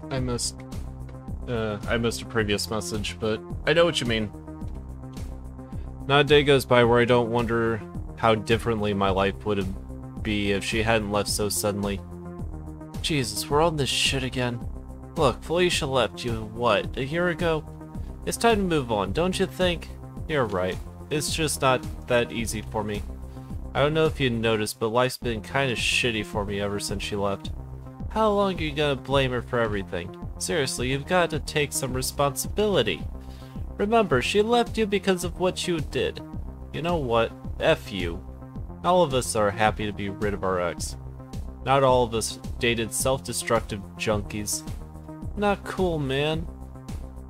I missed a previous message, but I know what you mean. Not a day goes by where I don't wonder how differently my life would be if she hadn't left so suddenly. Jesus, we're on this shit again. Look, Felicia left you, what, a year ago? It's time to move on, don't you think? You're right. It's just not that easy for me. I don't know if you noticed, but life's been kinda shitty for me ever since she left. How long are you gonna blame her for everything? Seriously, you've got to take some responsibility. Remember, she left you because of what you did. You know what? F you. All of us are happy to be rid of our ex. Not all of us dated self-destructive junkies. Not cool, man.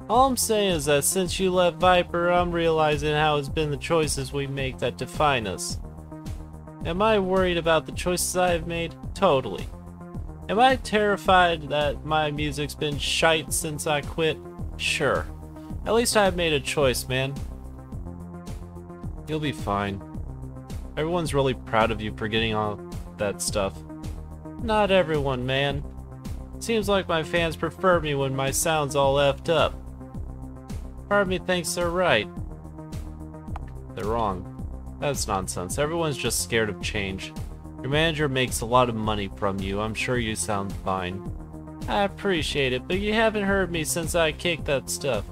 All I'm saying is that since you left Viper, I'm realizing how it's been the choices we make that define us. Am I worried about the choices I've made? Totally. Am I terrified that my music's been shite since I quit? Sure. At least I've made a choice, man. You'll be fine. Everyone's really proud of you for getting all that stuff. Not everyone, man. Seems like my fans prefer me when my sound's all effed up. Part of me thinks they're right. They're wrong. That's nonsense. Everyone's just scared of change. Your manager makes a lot of money from you. I'm sure you sound fine. I appreciate it, but you haven't heard me since I kicked that stuff.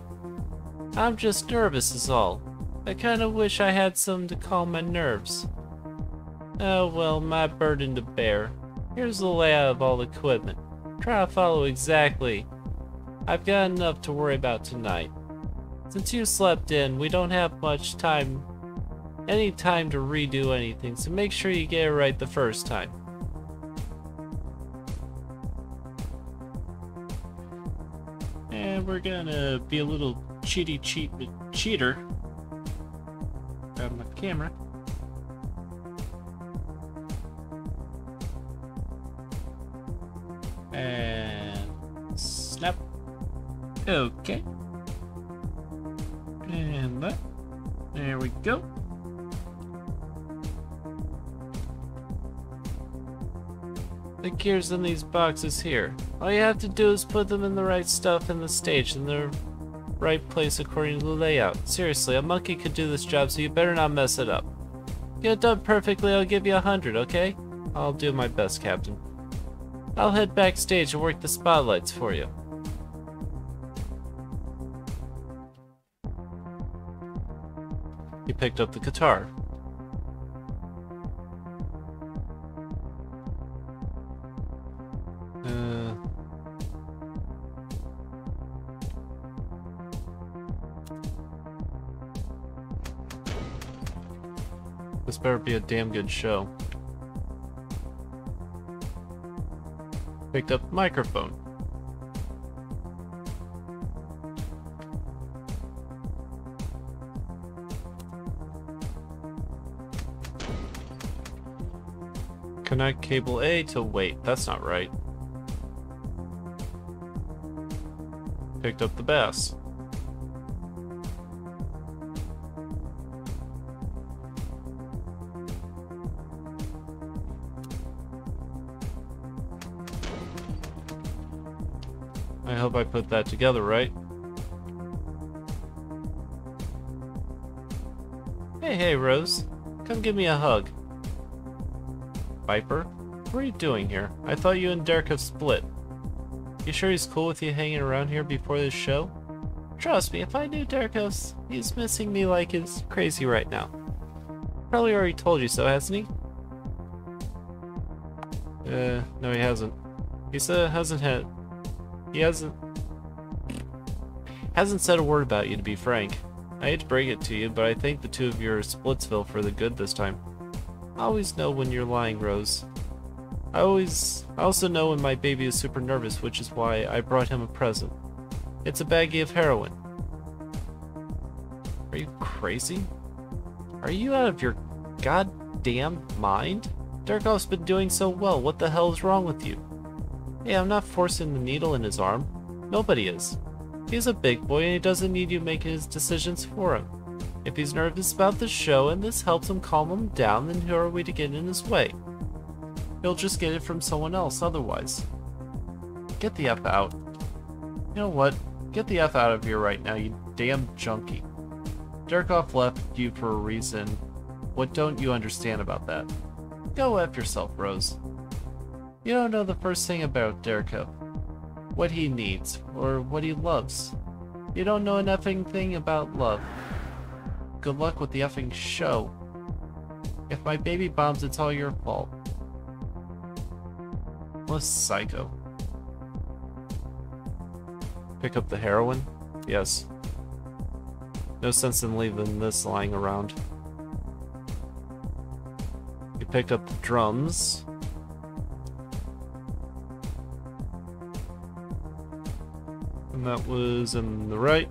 I'm just nervous is all. I kinda wish I had some to calm my nerves. Oh well, my burden to bear. Here's the layout of all the equipment. Try to follow exactly. I've got enough to worry about tonight. Since you slept in, we don't have much time, any time to redo anything, so make sure you get it right the first time. And we're gonna be a little cheater. Grab my camera. And snap. Okay. And that. There we go. The gears in these boxes here. All you have to do is put them in the right stuff in the stage in the right place according to the layout. Seriously, a monkey could do this job, so you better not mess it up. Get it done perfectly, I'll give you 100, okay? I'll do my best, Captain. I'll head backstage and work the spotlights for you. He picked up the guitar. This better be a damn good show. Picked up the microphone. Connect cable A to wait. That's not right. Picked up the bass. I hope I put that together right. Hey, Rose. Come give me a hug. Viper? What are you doing here? I thought you and Derek have split. You sure he's cool with you hanging around here before this show? Trust me, if I knew Derek he's missing me like he's crazy right now. Probably already told you so, hasn't he? No he hasn't. He hasn't said a word about you, to be frank. I hate to break it to you, but I think the two of you are Splitsville for the good this time. I always know when you're lying, Rose. I also know when my baby is super nervous, which is why I brought him a present. It's a baggie of heroin. Are you crazy? Are you out of your goddamn mind? Darkov's been doing so well, what the hell is wrong with you? Hey, I'm not forcing the needle in his arm. Nobody is. He's a big boy and he doesn't need you making his decisions for him. If he's nervous about the show and this helps him calm him down, then who are we to get in his way? He'll just get it from someone else otherwise. Get the F out. You know what? Get the F out of here right now, you damn junkie. Durkov left you for a reason. What don't you understand about that? Go F yourself, Rose. You don't know the first thing about Durkov. What he needs, or what he loves. You don't know an effing thing about love. Good luck with the effing show. If my baby bombs, it's all your fault. What a psycho. Pick up the heroin? Yes. No sense in leaving this lying around. You picked up the drums. And that was in the right.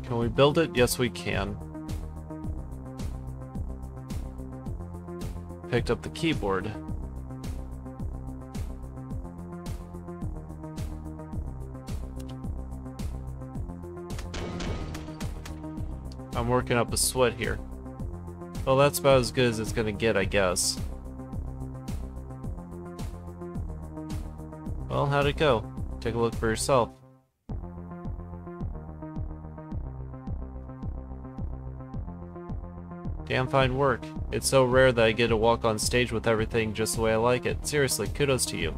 Can we build it? Yes, we can. Picked up the keyboard. I'm working up a sweat here. Well, that's about as good as it's gonna get, I guess. Well, how'd it go? Take a look for yourself. Damn fine work. It's so rare that I get to walk on stage with everything just the way I like it. Seriously, kudos to you.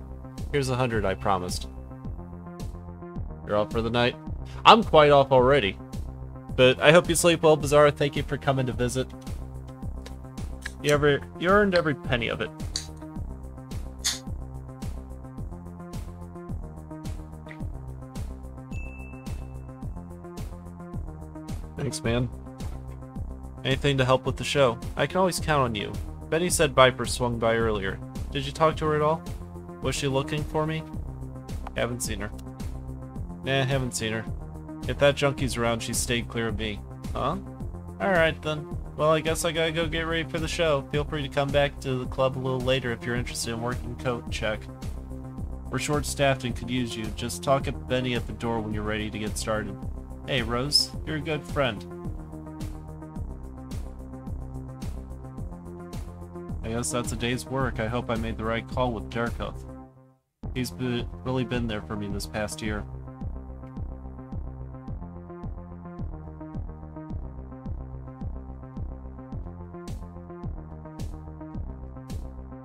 Here's 100 I promised. You're off for the night? I'm quite off already. But I hope you sleep well, Bazaar. Thank you for coming to visit. You earned every penny of it. Thanks, man. Anything to help with the show? I can always count on you. Betty said Viper swung by earlier. Did you talk to her at all? Was she looking for me? Haven't seen her. Nah, haven't seen her. If that junkie's around, she stayed clear of me. Huh? Alright then. Well, I guess I gotta go get ready for the show. Feel free to come back to the club a little later if you're interested in working coat check. We're short-staffed and could use you. Just talk at Benny at the door when you're ready to get started. Hey, Rose. You're a good friend. I guess that's a day's work. I hope I made the right call with Durkov. He's really been there for me this past year.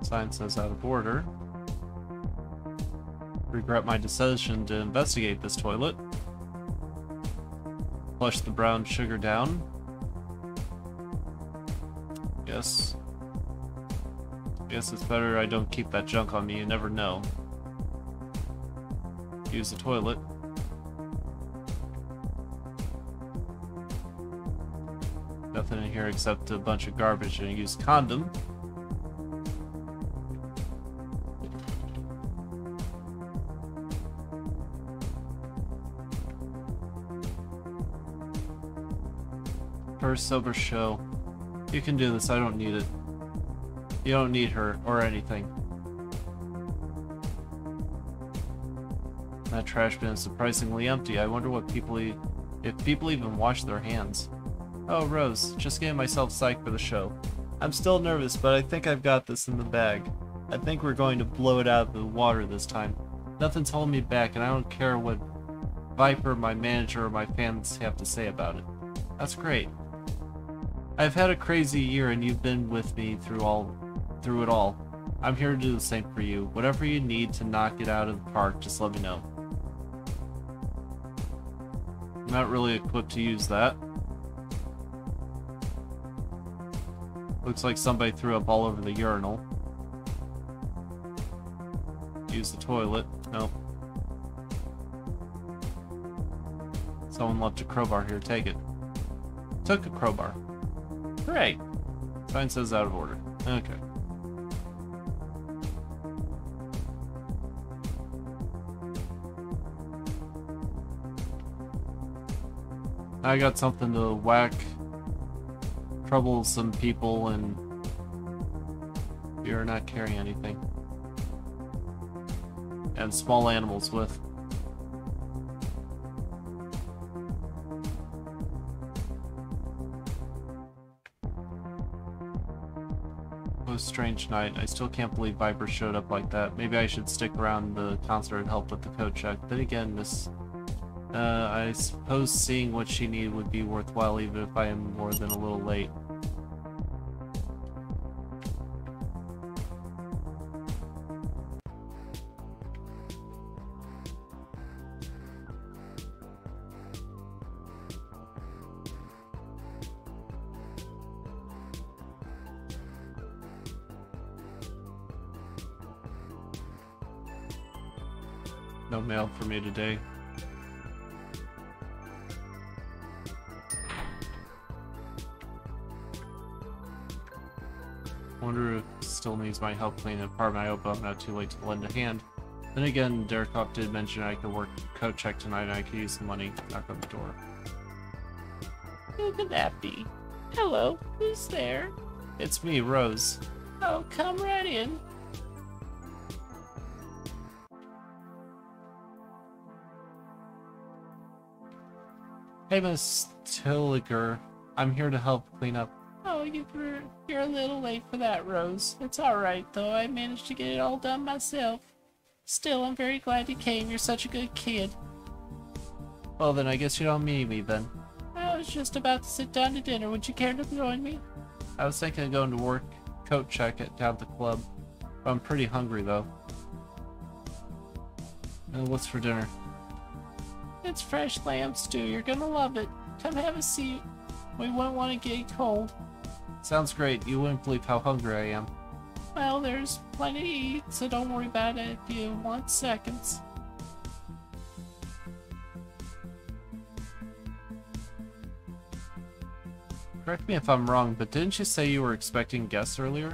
Sign says out of order. Regret my decision to investigate this toilet. Flush the brown sugar down. Guess it's better I don't keep that junk on me, you never know. Use the toilet. Nothing in here except a bunch of garbage and a used condom. First sober show. You can do this, I don't need it. You don't need her, or anything. That trash bin is surprisingly empty. I wonder what if people even wash their hands. Oh, Rose, just getting myself psyched for the show. I'm still nervous, but I think I've got this in the bag. I think we're going to blow it out of the water this time. Nothing's holding me back, and I don't care what Viper, my manager, or my fans have to say about it. That's great. I've had a crazy year, and you've been with me through it all. I'm here to do the same for you. Whatever you need to knock it out of the park, just let me know. I'm not really equipped to use that. Looks like somebody threw up all over the urinal. Use the toilet. Nope. Someone left a crowbar here. Take it. Took a crowbar. Great. Sign says out of order. Okay. I got something to whack troublesome people and you're not carrying anything. And small animals with. What a strange night. I still can't believe Viper showed up like that. Maybe I should stick around the concert and help with the coat check. Then again, I suppose seeing what she needed would be worthwhile even if I am more than a little late. No mail for me today. Wonder if still needs my help cleaning the apartment. I hope I'm not too late to lend a hand. Then again, Derekov did mention I could work coat check tonight and I could use some money. Knock on the door. Who could that be? Hello, who's there? It's me, Rose. Oh, come right in. Hey, Miss Tilliger. I'm here to help clean up. Oh, you're a little late for that, Rose. It's alright, though. I managed to get it all done myself. Still, I'm very glad you came. You're such a good kid. Well, then I guess you don't need me, then. I was just about to sit down to dinner. Would you care to join me? I was thinking of going to work coat check down at the club. I'm pretty hungry, though. What's for dinner? It's fresh lamb stew. You're gonna love it. Come have a seat. We won't want to get cold. Sounds great. You wouldn't believe how hungry I am. Well, there's plenty to eat, so don't worry about it if you want seconds. Correct me if I'm wrong, but didn't you say you were expecting guests earlier?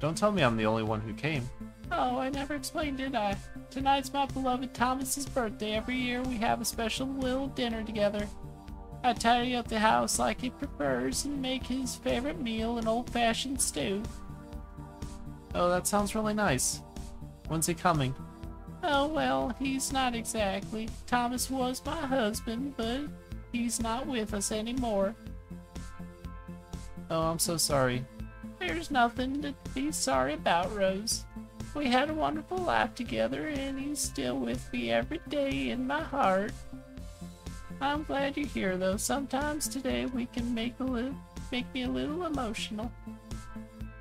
Don't tell me I'm the only one who came. Oh, I never explained, did I? Tonight's my beloved Thomas's birthday. Every year we have a special little dinner together. I tidy up the house like he prefers and make his favorite meal, an old-fashioned stew. Oh, that sounds really nice. When's he coming? Oh, well, he's not exactly. Thomas was my husband, but he's not with us anymore. Oh, I'm so sorry. There's nothing to be sorry about, Rose. We had a wonderful life together, and he's still with me every day in my heart. I'm glad you're here, though. Sometimes today we can make me a little emotional.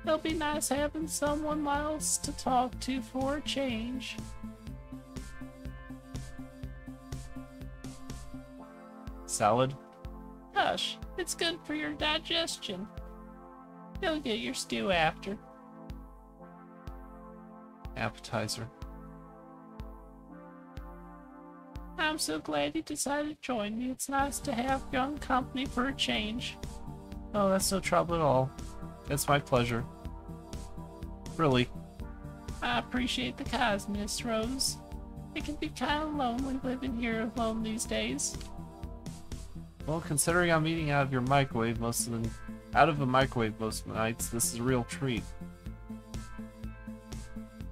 It'll be nice having someone else to talk to for a change. Salad? Hush, it's good for your digestion. You'll get your stew after. Appetizer. I'm so glad you decided to join me. It's nice to have young company for a change. Oh, that's no trouble at all. It's my pleasure. Really. I appreciate the kindness, Rose. It can be kind of lonely living here alone these days. Well, considering I'm eating out of a microwave most nights, this is a real treat.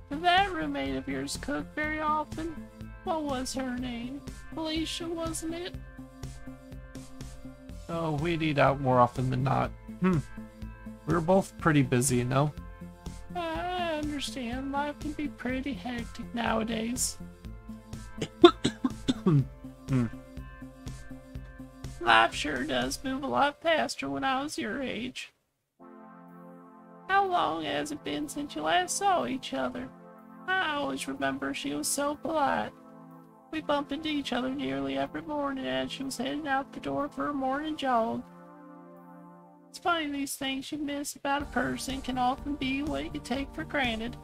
Did that roommate of yours cook very often? What was her name? Felicia, wasn't it? Oh, we'd eat out more often than not. We were both pretty busy, you know? I understand. Life can be pretty hectic nowadays. Life sure does move a lot faster when I was your age. How long has it been since you last saw each other? I always remember she was so polite. We bumped into each other nearly every morning as she was heading out the door for her morning jog. It's funny, these things you miss about a person can often be what you take for granted.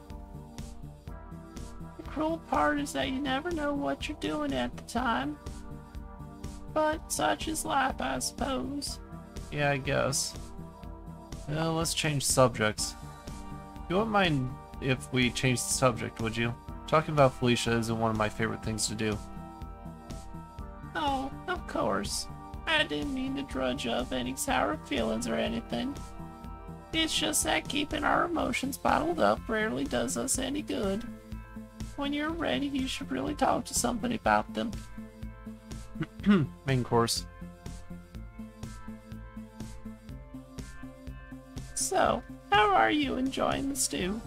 The cruel part is that you never know what you're doing at the time. But such is life, I suppose. Yeah, I guess. Let's change subjects. You wouldn't mind if we changed the subject, would you? Talking about Felicia isn't one of my favorite things to do. Oh, of course. I didn't mean to drudge up any sour feelings or anything. It's just that keeping our emotions bottled up rarely does us any good. When you're ready, you should really talk to somebody about them. Main course. So, how How are you enjoying the stew?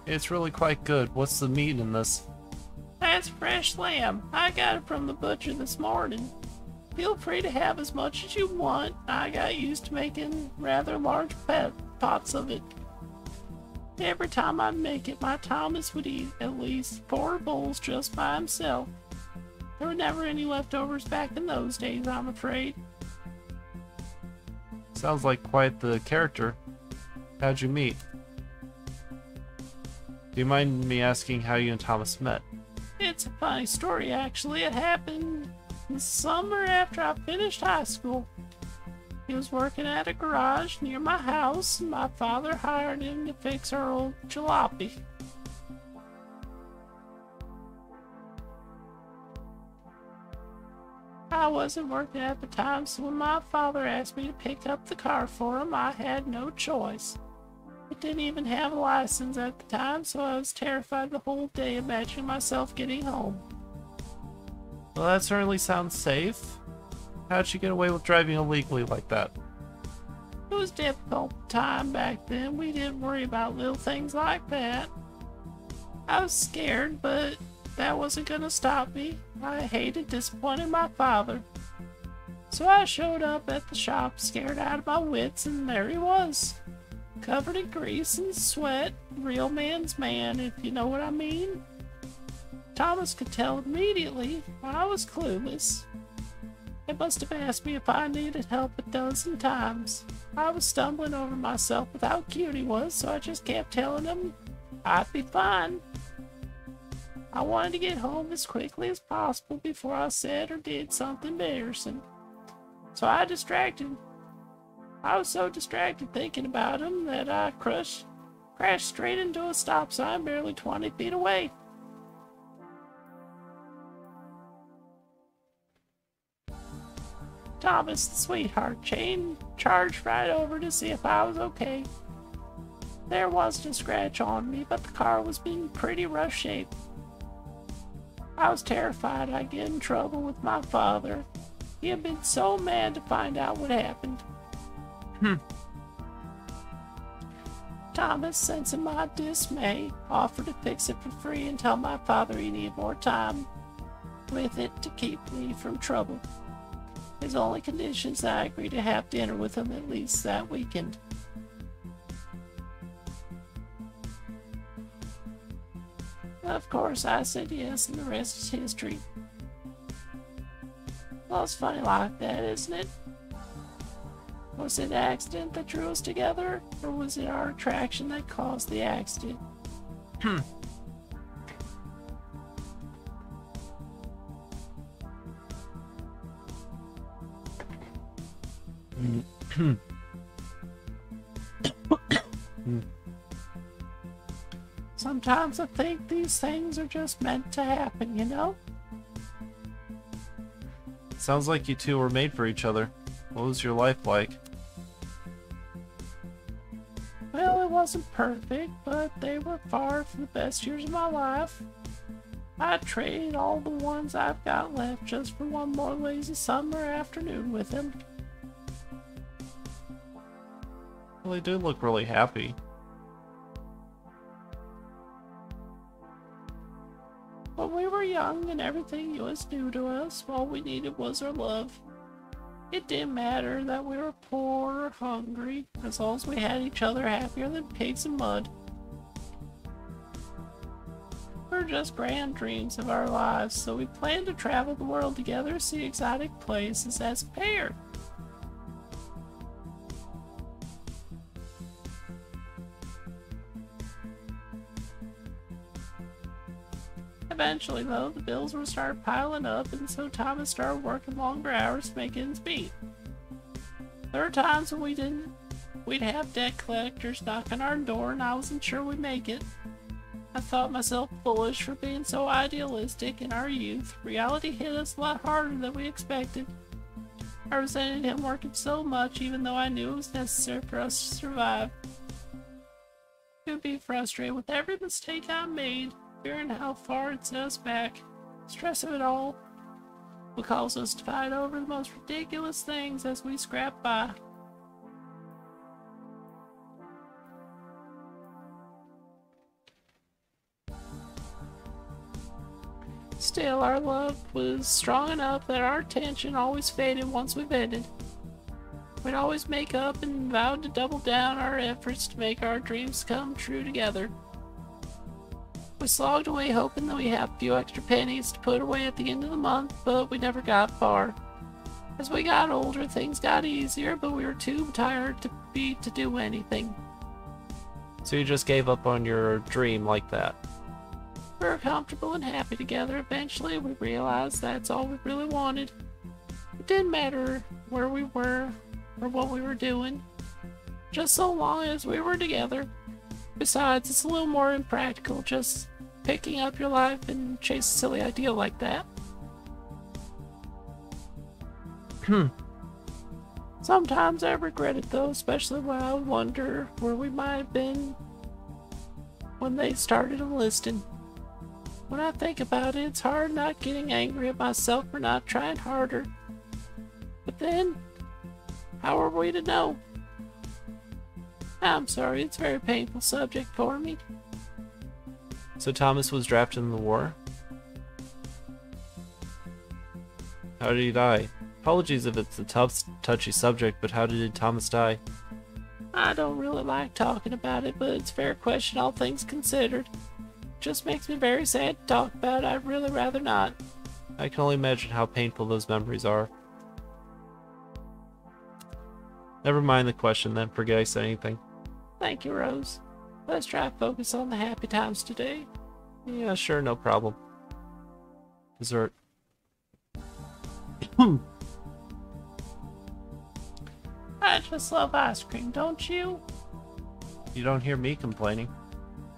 It's really quite good. What's the meat in this? That's fresh lamb. I got it from the butcher this morning. Feel free to have as much as you want. I got used to making rather large pots of it. Every time I make it, my Thomas would eat at least 4 bowls just by himself. There were never any leftovers back in those days, I'm afraid. Sounds like quite the character. How'd you meet? Do you mind me asking how you and Thomas met? It's a funny story, actually. It happened the summer after I finished high school. He was working at a garage near my house, and my father hired him to fix our old jalopy. I wasn't working at the time, so when my father asked me to pick up the car for him, I had no choice. It didn't even have a license at the time, so I was terrified the whole day imagining myself getting home. Well, that certainly sounds safe. How'd you get away with driving illegally like that? It was a difficult time back then. We didn't worry about little things like that. I was scared, but that wasn't gonna stop me. I hated disappointing my father. So I showed up at the shop scared out of my wits, and there he was. Covered in grease and sweat, real man's man, if you know what I mean. Thomas could tell immediately I was clueless. He must have asked me if I needed help a dozen times. I was stumbling over myself with how cute he was, so I just kept telling him I'd be fine. I wanted to get home as quickly as possible before I said or did something embarrassing. So I distracted him. I was so distracted thinking about him that I crashed straight into a stop sign barely 20 feet away. Thomas, the sweetheart, charged right over to see if I was okay. There wasn't a scratch on me, but the car was in pretty rough shape. I was terrified I'd get in trouble with my father. He had been so mad to find out what happened. Thomas, sensing my dismay, offered to fix it for free and tell my father he needed more time with it to keep me from trouble. His only condition is that I agreed to have dinner with him at least that weekend. Of course, I said yes, and the rest is history. Well, it's funny like that, isn't it? Was it an accident that drew us together, or was it our attraction that caused the accident? Sometimes I think these things are just meant to happen, you know? Sounds like you two were made for each other. What was your life like? Well, it wasn't perfect, but they were far from the best years of my life. I'd trade all the ones I've got left just for one more lazy summer afternoon with him. Well, they do look really happy. When we were young and everything was new to us, all we needed was our love. It didn't matter that we were poor or hungry, as long as we had each other happier than pigs in mud. We were just grand dreams of our lives, so we planned to travel the world together, see exotic places as a pair. Eventually, though, the bills would start piling up, and so Thomas started working longer hours to make ends meet. There were times when we'd have debt collectors knock on our door, and I wasn't sure we'd make it. I thought myself foolish for being so idealistic in our youth. Reality hit us a lot harder than we expected. I resented him working so much, even though I knew it was necessary for us to survive. He would be frustrated with every mistake I made, fearing how far it set us back. Stress of it all would cause us to fight over the most ridiculous things as we scrapped by. Still, our love was strong enough that our attention always faded once we ended. We'd always make up and vowed to double down our efforts to make our dreams come true together. We slogged away hoping that we have a few extra pennies to put away at the end of the month, but we never got far. As we got older, things got easier, but we were too tired to do anything. So you just gave up on your dream like that? We were comfortable and happy together. Eventually, we realized that's all we really wanted. It didn't matter where we were or what we were doing, just so long as we were together. Besides, it's a little more impractical just picking up your life and chase a silly idea like that. Sometimes I regret it though, especially when I wonder where we might have been when they started enlisting. When I think about it, it's hard not getting angry at myself for not trying harder. But then, how are we to know? I'm sorry, it's a very painful subject for me. So Thomas was drafted in the war? How did he die? Apologies if it's a tough, touchy subject, but how did Thomas die? I don't really like talking about it, but it's a fair question, all things considered. It just makes me very sad to talk about it. I'd really rather not. I can only imagine how painful those memories are. Never mind the question then, forget I said anything. Thank you, Rose. Let's try to focus on the happy times today. Yeah, sure, no problem. Dessert. I just love ice cream, don't you? You don't hear me complaining.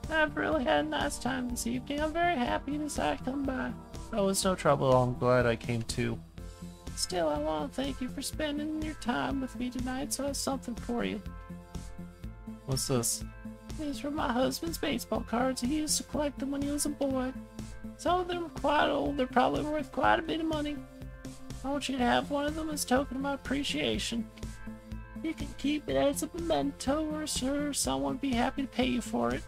I've really had a nice time this evening. I'm very happy you decided to come by. Oh, it's no trouble. I'm glad I came too. Still, I want to thank you for spending your time with me tonight, so I have something for you. What's this? These were my husband's baseball cards. He used to collect them when he was a boy. Some of them are quite old. They're probably worth quite a bit of money. I want you to have one of them as a token of my appreciation. You can keep it as a memento, or sure, someone would be happy to pay you for it.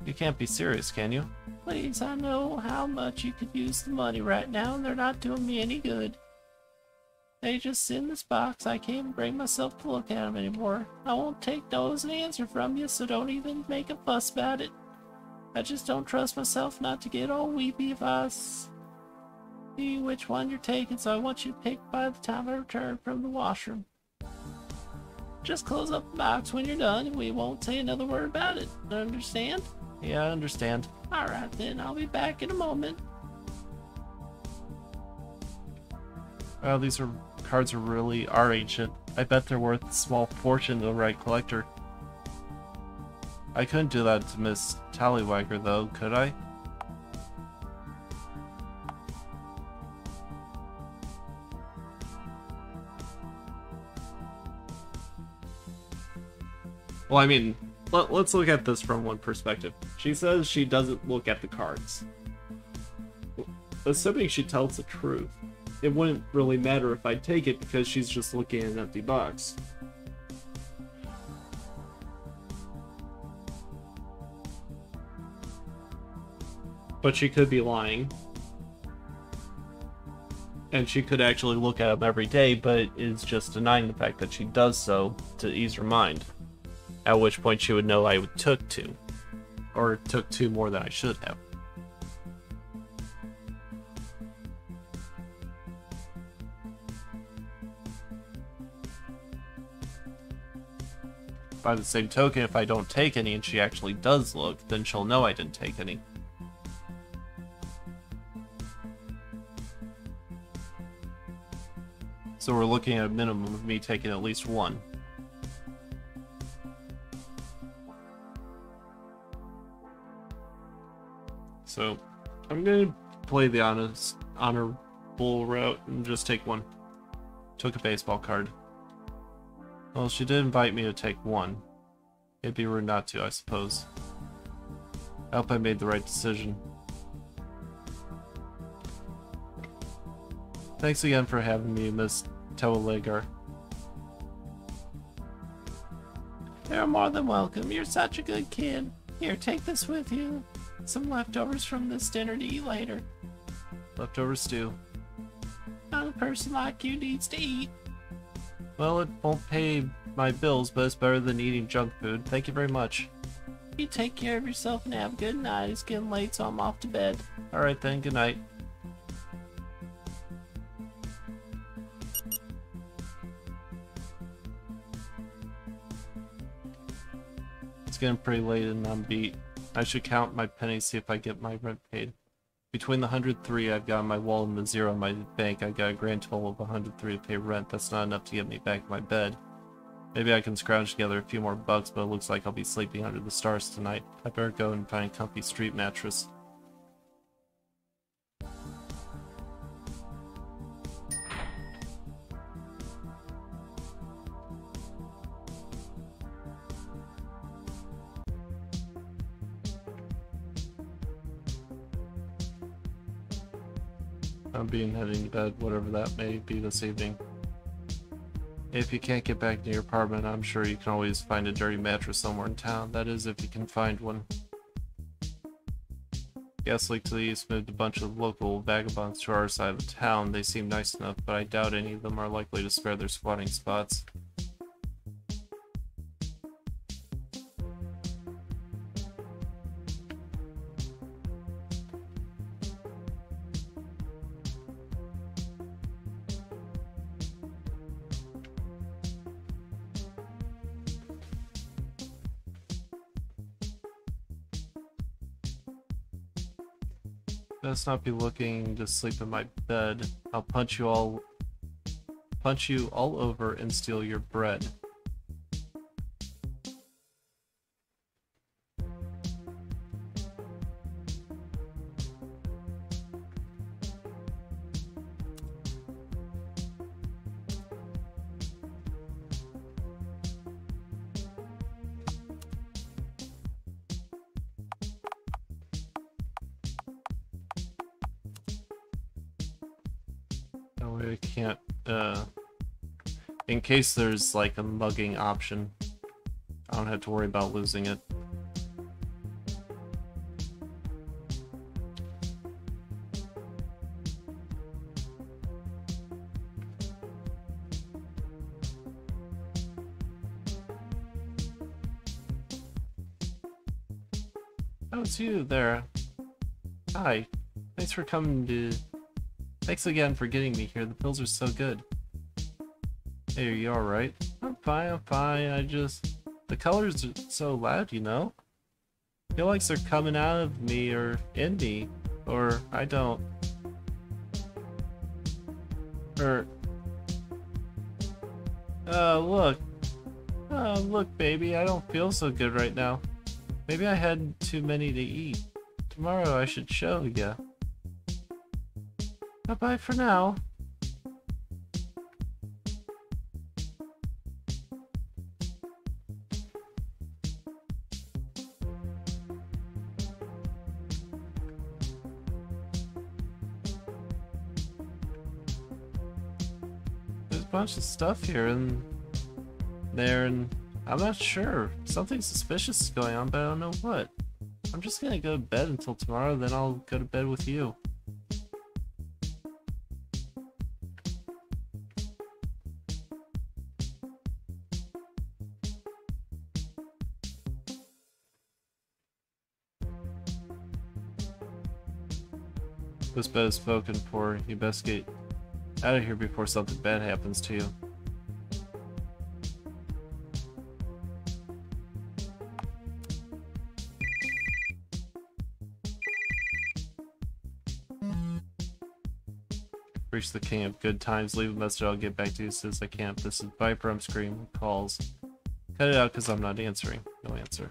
You can't be serious, can you? Please, I know how much you could use the money right now, and they're not doing me any good. They just sit in this box. I can't even bring myself to look at them anymore. I won't take no as an answer from you, so don't even make a fuss about it. I just don't trust myself not to get all weepy if I see which one you're taking, so I want you to pick by the time I return from the washroom. Just close up the box when you're done, and we won't say another word about it. Understand? Yeah, I understand. Alright then, I'll be back in a moment. Wow, these cards are ancient. I bet they're worth a small fortune to the right collector. I couldn't do that to Miss Tallywagger though, could I? Well, I mean, let's look at this from one perspective. She says she doesn't look at the cards. Assuming she tells the truth, it wouldn't really matter if I take it because she's just looking at an empty box. But she could be lying. And she could actually look at them every day, but is just denying the fact that she does so to ease her mind. At which point she would know I took two. Or took two more than I should have. By the same token, if I don't take any and she actually does look, then she'll know I didn't take any. So we're looking at a minimum of me taking at least one. So I'm gonna play the honorable route and just take one. Took a baseball card. Well, she did invite me to take one. It'd be rude not to, I suppose. I hope I made the right decision. Thanks again for having me, Miss Tallywagger. You're more than welcome. You're such a good kid. Here, take this with you. Some leftovers from this dinner to eat later. Leftover stew. A young person like you needs to eat. Well, it won't pay my bills, but it's better than eating junk food. Thank you very much. You take care of yourself and have a good night. It's getting late, so I'm off to bed. Alright then, good night. It's getting pretty late and I'm beat. I should count my pennies, see if I get my rent paid. Between the 103 I've got in my wallet and the 0 in my bank, I've got a grand total of 103 to pay rent. That's not enough to get me back in my bed. Maybe I can scrounge together a few more bucks, but it looks like I'll be sleeping under the stars tonight. I better go and find a comfy street mattress. I'm heading to bed, whatever that may be this evening. If you can't get back to your apartment, I'm sure you can always find a dirty mattress somewhere in town. That is, if you can find one. Gas leak to the east moved a bunch of local vagabonds to our side of the town. They seem nice enough, but I doubt any of them are likely to spare their squatting spots. Best not be looking to sleep in my bed. I'll punch you all over and steal your bread. No way I can't, in case there's like a mugging option, I don't have to worry about losing it. Oh, it's you there. Hi. Thanks for coming to... Thanks again for getting me here. The pills are so good. Hey, are you alright? I'm fine, I just... The colors are so loud, you know? I feel like they're coming out of me or in me. Or I don't. Or... look. Oh, look, baby, I don't feel so good right now. Maybe I had too many to eat. Tomorrow I should show ya. Bye-bye for now. There's a bunch of stuff here and there, and I'm not sure. Something suspicious is going on, but I don't know what. I'm just gonna go to bed until tomorrow, then I'll go to bed with you. This bed is spoken for. You best get out of here before something bad happens to you. Reach the king of good times. Leave a message. I'll get back to you as soon as I can. This is Viper. I'm screaming calls. Cut it out because I'm not answering. No answer.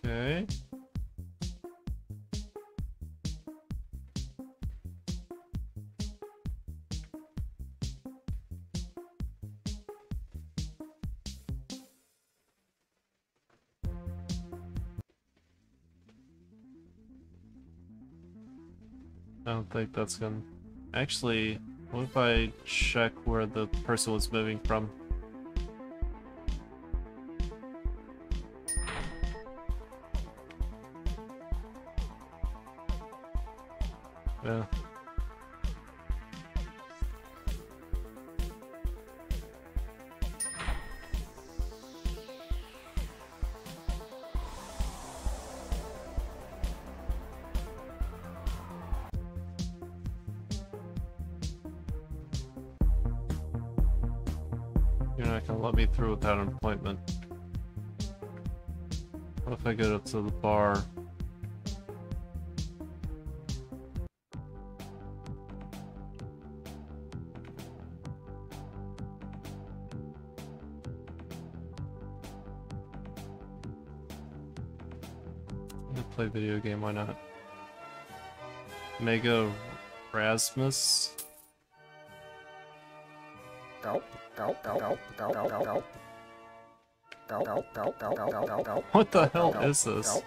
Okay. I don't think that's gonna... Actually, what if I check where the person was moving from? Yeah. You're not gonna let me through without an appointment. What if I go to the bar? I'm gonna play video game, why not? Mega Rasmus? What the hell is this?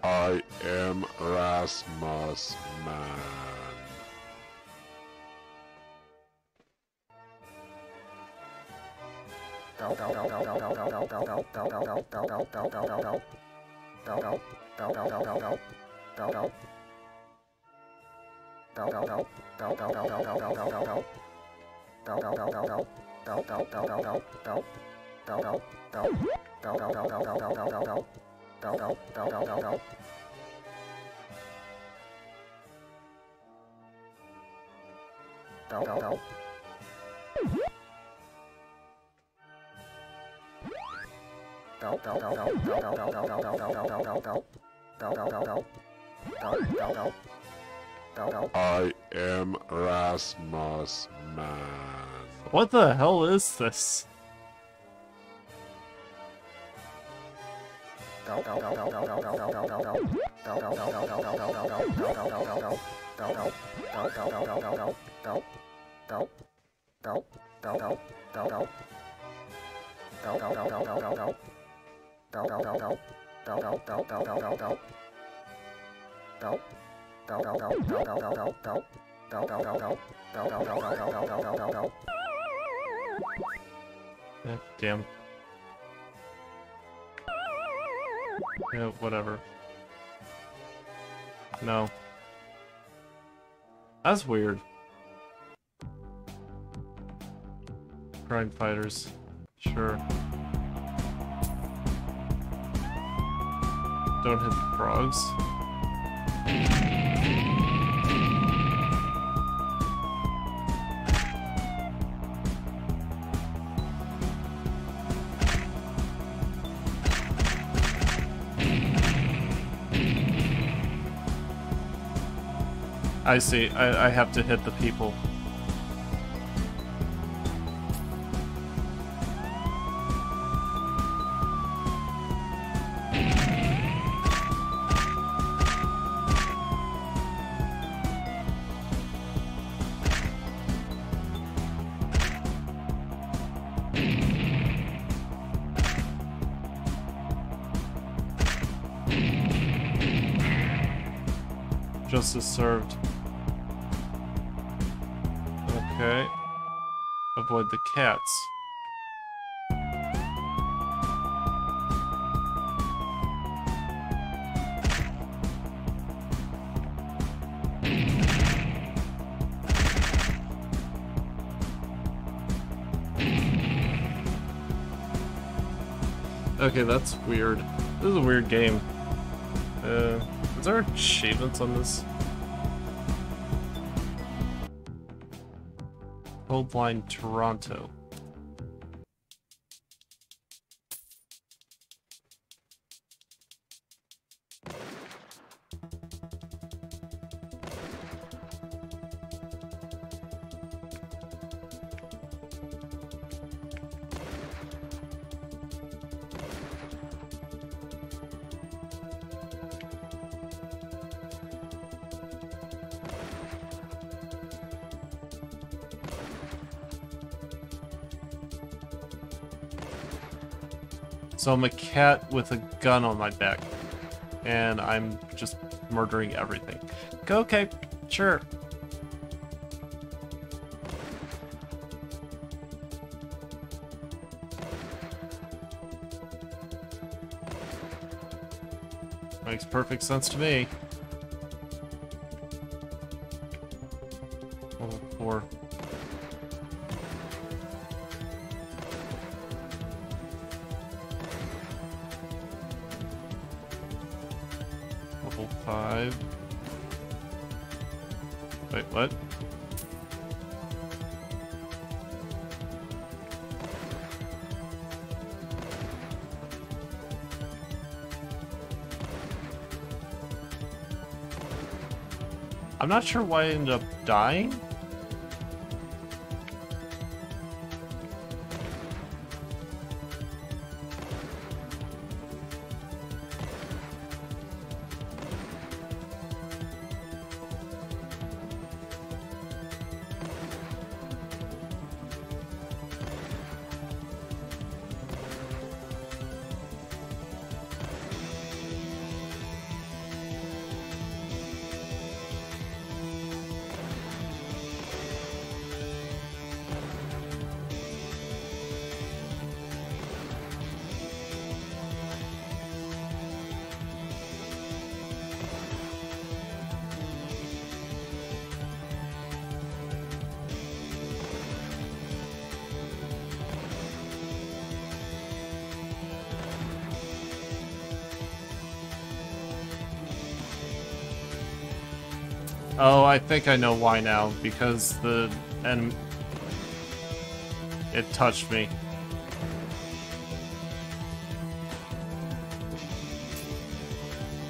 I am Rasmus Man. I am Rasmus Man. What the hell is this? Damn. Yeah, whatever. No. That's weird. Crime fighters. Sure. Don't hit the frogs. I see. I have to hit the people. Justice served. Okay. Avoid the cats. Okay, that's weird. This is a weird game. Is there achievements on this? Cold Line Toronto. So I'm a cat with a gun on my back. And I'm just murdering everything. Okay, sure. Makes perfect sense to me. Level 4. Level 5. Wait, what? I'm not sure why I ended up dying. Oh, I think I know why now. Because the enemy... It touched me.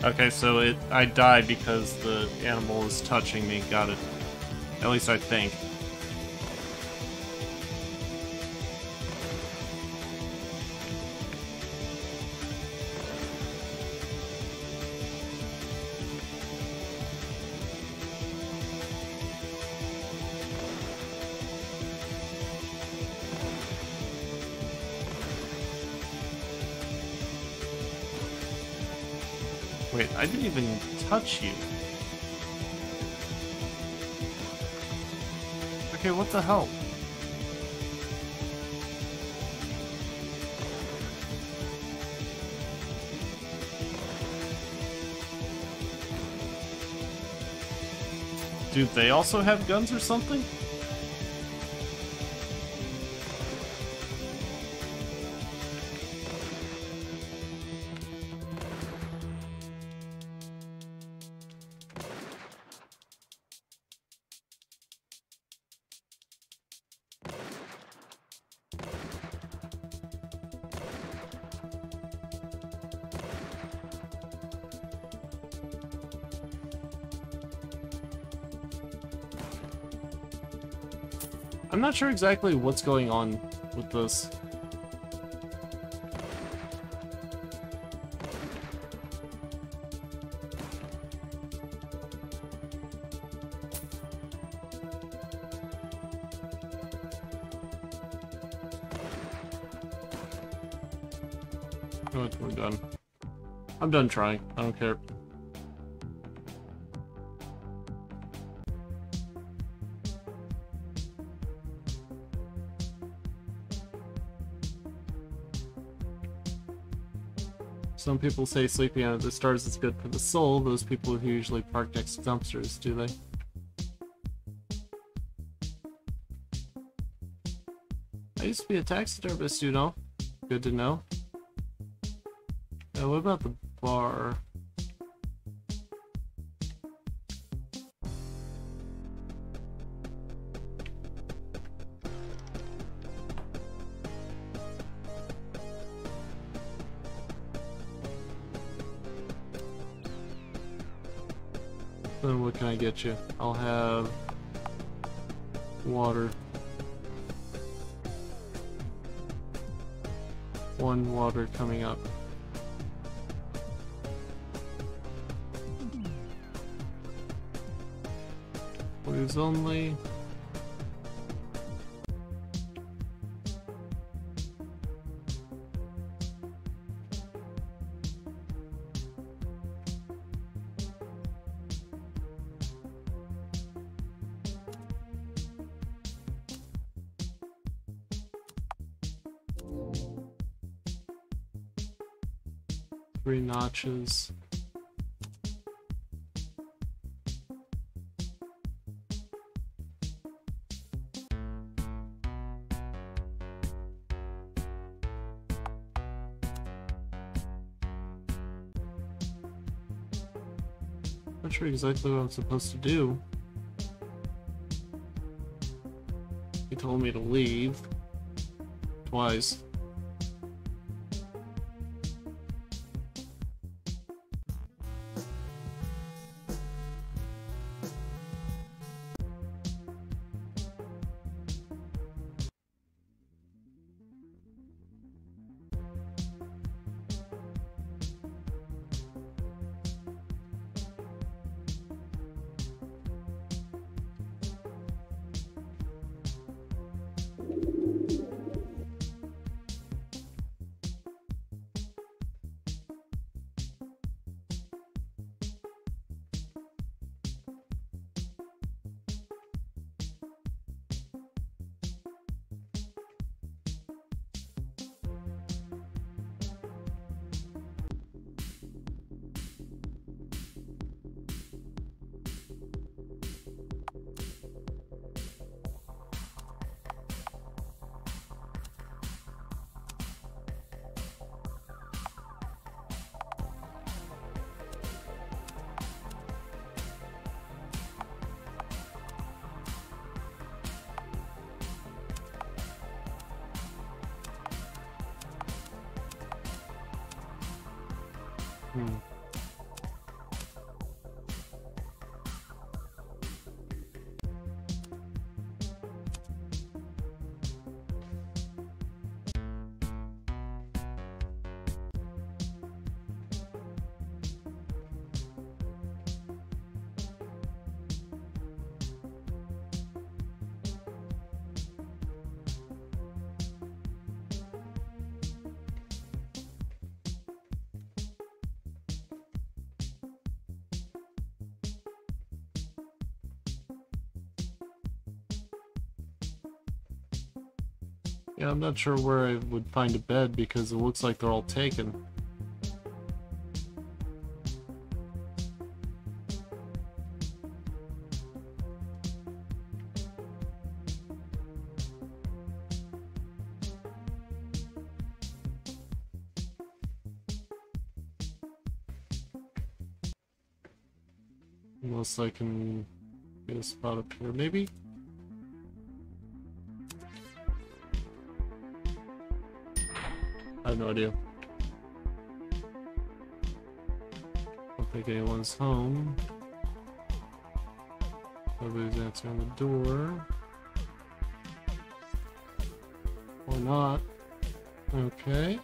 Okay, so I died because the animal was touching me. Got it. At least I think. Wait, I didn't even touch you. Okay, what the hell? Do they also have guns or something? I'm not sure exactly what's going on with this. Oh, we're done. I'm done trying. I don't care. Some people say sleeping under the stars is good for the soul. Those people who usually park next to dumpsters, do they? I used to be a taxidermist, you know. Good to know. What about the bar? Then what can I get you? I'll have water. 1 water coming up. Blues only. 3 notches. Not sure exactly what I'm supposed to do. He told me to leave twice. Yeah, I'm not sure where I would find a bed because it looks like they're all taken. Unless I can get a spot up here, maybe? I have no idea. Don't think anyone's home. Nobody's answering the door. Or not. Okay.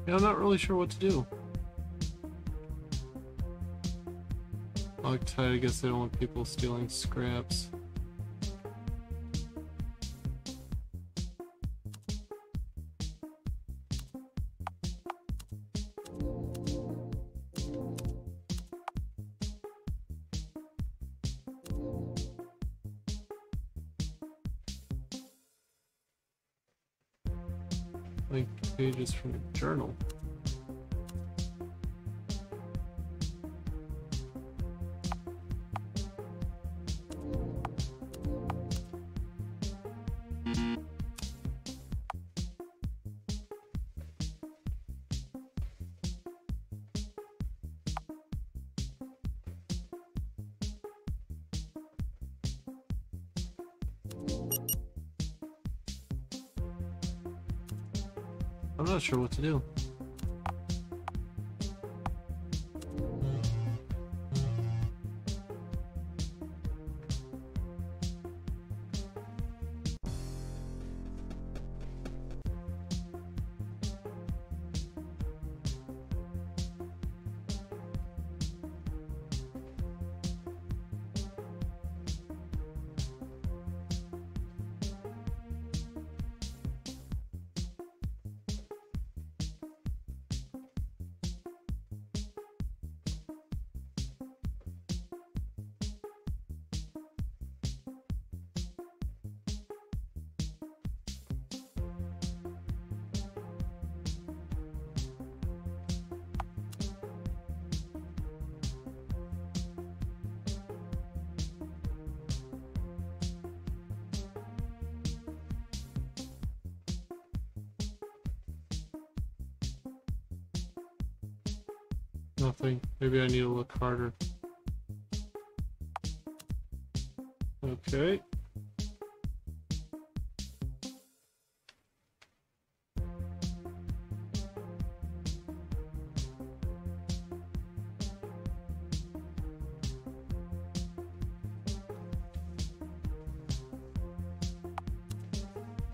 Yeah, I'm not really sure what to do. Loctite, I guess they don't want people stealing scraps. Like pages from a journal. I'm not sure what to do. Nothing. Maybe I need to look harder. Okay.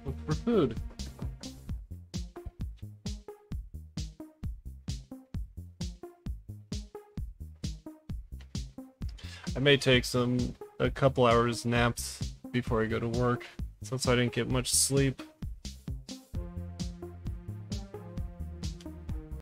Look for food. I may take a couple hours naps before I go to work, since I didn't get much sleep.